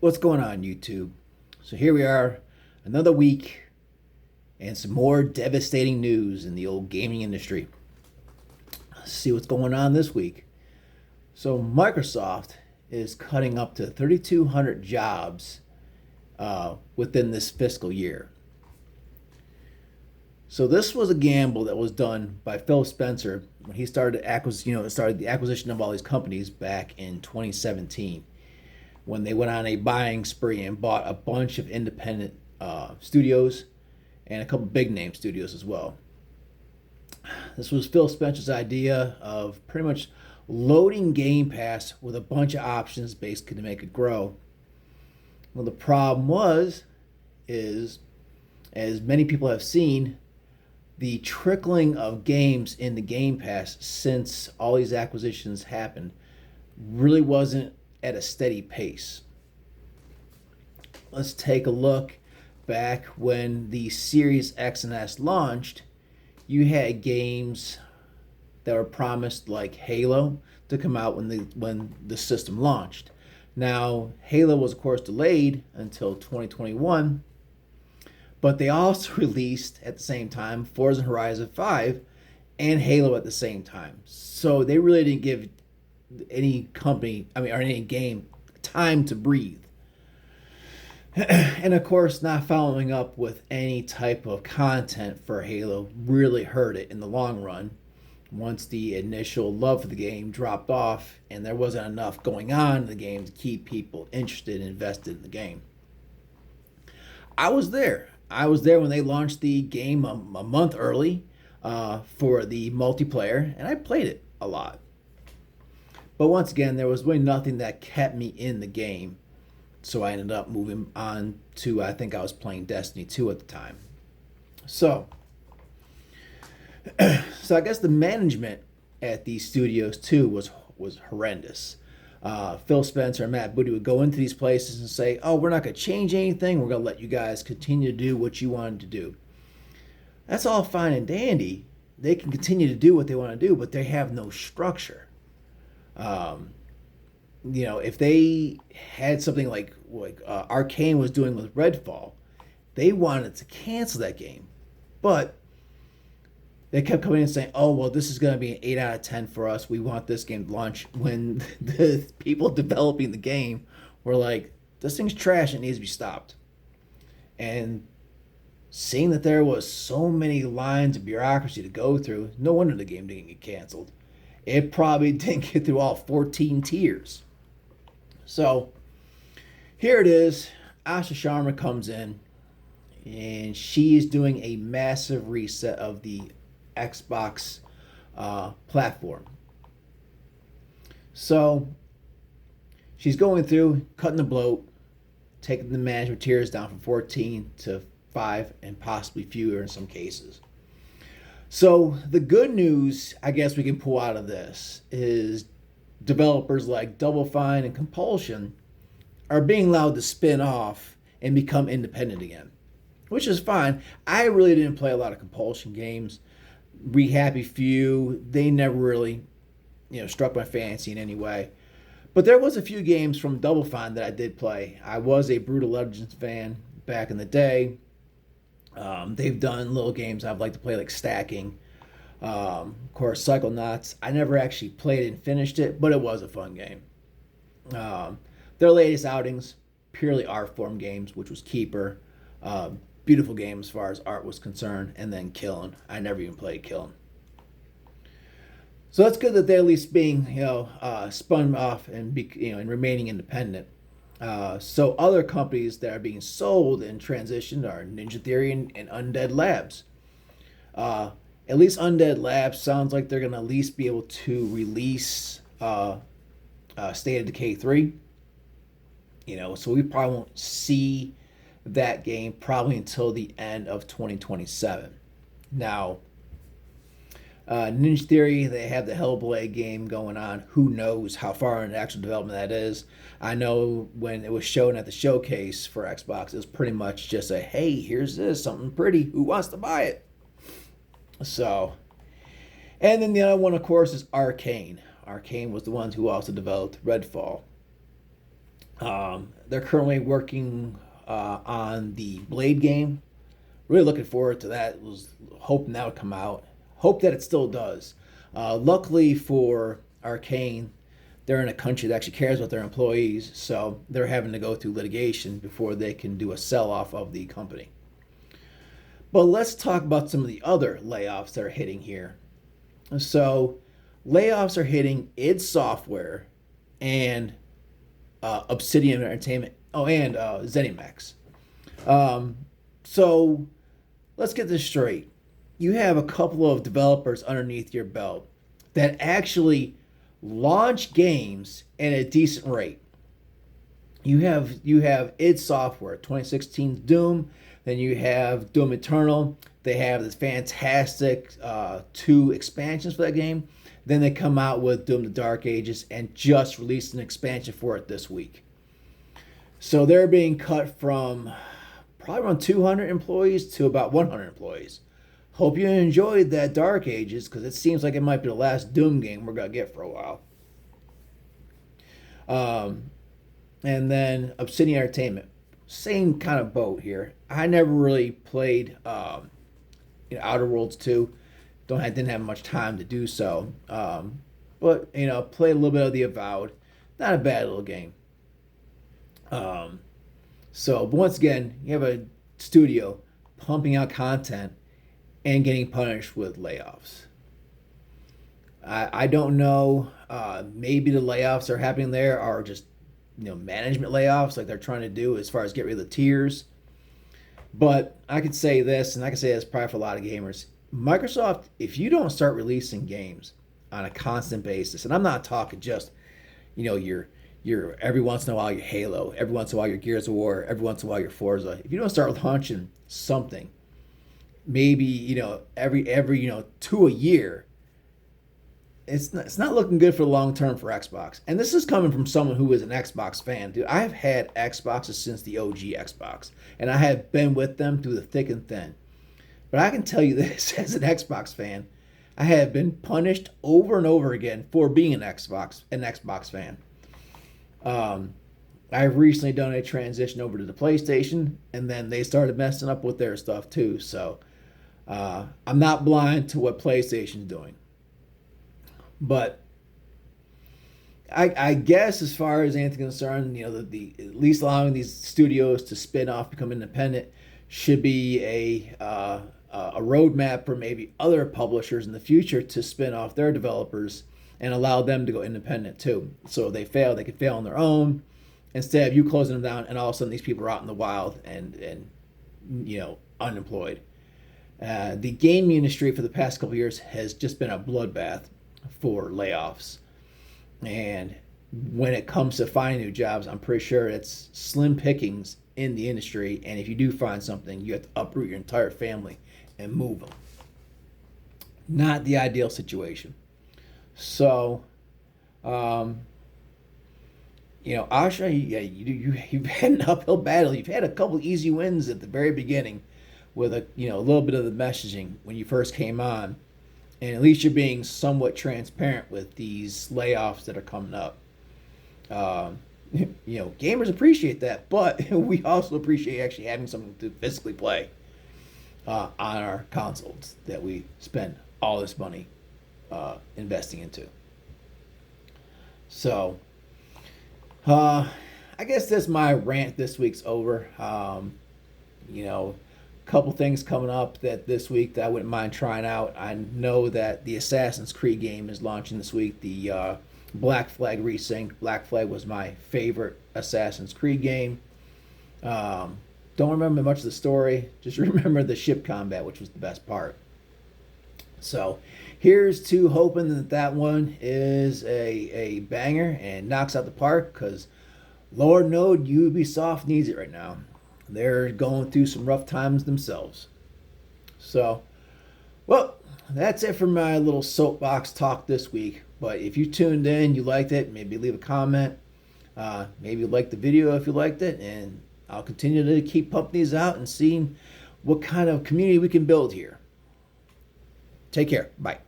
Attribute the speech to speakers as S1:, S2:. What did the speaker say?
S1: What's going on, YouTube? So here we are, another week, and some more devastating news in the old gaming industry. Let's see what's going on this week. So Microsoft is cutting up to 3,200 jobs within this fiscal year. So this was a gamble that was done by Phil Spencer when he started the acquisition of all these companies back in 2017, when they went on a buying spree and bought a bunch of independent studios and a couple big name studios as well. This was Phil Spencer's idea of pretty much loading Game Pass with a bunch of options basically to make it grow. Well, the problem is, as many people have seen, the trickling of games in the Game Pass since all these acquisitions happened really wasn't at a steady pace. Let's take a look back when the Series X and S launched. You had games that were promised like Halo to come out when the system launched. Now, Halo was of course delayed until 2021, but they also released at the same time Forza Horizon 5 and Halo at the same time. So they really didn't give any company, or any game, time to breathe. And of course, not following up with any type of content for Halo really hurt it in the long run once the initial love for the game dropped off and there wasn't enough going on in the game to keep people interested and invested in the game. I was there. I was there when they launched the game a month early for the multiplayer, and I played it a lot. But once again, there was really nothing that kept me in the game. So I ended up moving on to, I think I was playing Destiny 2 at the time. So I guess the management at these studios too was horrendous. Phil Spencer and Matt Booty would go into these places and say, "Oh, we're not going to change anything. We're going to let you guys continue to do what you wanted to do." That's all fine and dandy. They can continue to do what they want to do, but they have no structure. If they had something like Arcane was doing with Redfall, they wanted to cancel that game, but they kept coming in and saying, "Oh, well, this is going to be an 8 out of 10 for us. We want this game to launch." When the people developing the game were like, "This thing's trash. It needs to be stopped." And seeing that there was so many lines of bureaucracy to go through, no wonder the game didn't get canceled. It probably didn't get through all 14 tiers. So here it is. Asha Sharma comes in, and she is doing a massive reset of the Xbox platform. So she's going through, cutting the bloat, taking the management tiers down from 14 to 5 and possibly fewer in some cases. So the good news, I guess, we can pull out of this is developers like Double Fine and Compulsion are being allowed to spin off and become independent again, which is fine. I really didn't play a lot of Compulsion games. We Happy Few, they never really, struck my fancy in any way. But there was a few games from Double Fine that I did play. I was a Brutal Legends fan back in the day. They've done little games I've liked to play, like Stacking. Of course, Psychonauts. I never actually played it and finished it, but it was a fun game. Their latest outings, purely art form games, which was Keeper. Beautiful game as far as art was concerned, and then Killin'. I never even played Killin'. So that's good that they're at least being, spun off and remaining independent. So other companies that are being sold and transitioned are Ninja Theory and Undead Labs. At least Undead Labs sounds like they're going to at least be able to release State of Decay 3. So we probably won't see that game probably until the end of 2027. Now, Ninja Theory, they have the Hellblade game going on. Who knows how far in actual development that is? I know when it was shown at the showcase for Xbox, it was pretty much just a, "Hey, here's this, something pretty. Who wants to buy it?" So, and then the other one, of course, is Arcane. Arcane was the ones who also developed Redfall. They're currently working on the Blade game. Really looking forward to that. Was hoping that would come out. Hope that it still does. Luckily for Arcane, they're in a country that actually cares about their employees, so they're having to go through litigation before they can do a sell off of the company. But let's talk about some of the other layoffs that are hitting here. So, layoffs are hitting id Software and Obsidian Entertainment. Oh, and ZeniMax. Um, so, let's get this straight. You have a couple of developers underneath your belt that actually launch games at a decent rate. You have id Software, 2016's Doom. Then you have Doom Eternal. They have this fantastic two expansions for that game. Then they come out with Doom: The Dark Ages and just released an expansion for it this week. So they're being cut from probably around 200 employees to about 100 employees. Hope you enjoyed that Dark Ages because it seems like it might be the last Doom game we're going to get for a while. And then Obsidian Entertainment, same kind of boat here. I never really played Outer Worlds 2. Didn't have much time to do so. But played a little bit of the Avowed. Not a bad little game. But once again, you have a studio pumping out content and getting punished with layoffs. I don't know. Maybe the layoffs are happening there are just management layoffs like they're trying to do as far as get rid of the tiers. But I could say this, and I could say this probably for a lot of gamers. Microsoft, if you don't start releasing games on a constant basis, and I'm not talking just your every once in a while your Halo, every once in a while your Gears of War, every once in a while your Forza. If you don't start launching something, maybe every two a year, it's not looking good for the long term for Xbox. And this is coming from someone who is an Xbox fan, dude. I have had Xboxes since the OG Xbox, and I have been with them through the thick and thin. But I can tell you this, as an Xbox fan, I have been punished over and over again for being an Xbox fan. I've recently done a transition over to the PlayStation, and then they started messing up with their stuff too. So I'm not blind to what PlayStation's doing. But I guess as far as anything concerned, the at least allowing these studios to spin off, become independent, should be a roadmap for maybe other publishers in the future to spin off their developers and allow them to go independent too. So if they fail, they could fail on their own instead of you closing them down, and all of a sudden these people are out in the wild and unemployed. The game industry for the past couple of years has just been a bloodbath for layoffs, and when it comes to finding new jobs, I'm pretty sure it's slim pickings in the industry, and if you do find something, you have to uproot your entire family and move them. Not the ideal situation. So Asha, you've had an uphill battle. You've had a couple easy wins at the very beginning with a little bit of the messaging when you first came on. And at least you're being somewhat transparent with these layoffs that are coming up. Gamers appreciate that, but we also appreciate actually having something to physically play on our consoles that we spend all this money investing into. So, I guess that's my rant. This week's over. Couple things coming up that this week that I wouldn't mind trying out. I know that the Assassin's Creed game is launching this week. The Black Flag Resync. Black Flag was my favorite Assassin's Creed game. Don't remember much of the story. Just remember the ship combat, which was the best part. So here's to hoping that one is a banger and knocks out the park, because Lord knows Ubisoft needs it right now. They're going through some rough times themselves. So, well, that's it for my little soapbox talk this week. But if you tuned in, you liked it, maybe leave a comment. Maybe like the video if you liked it. And I'll continue to keep pumping these out and seeing what kind of community we can build here. Take care. Bye.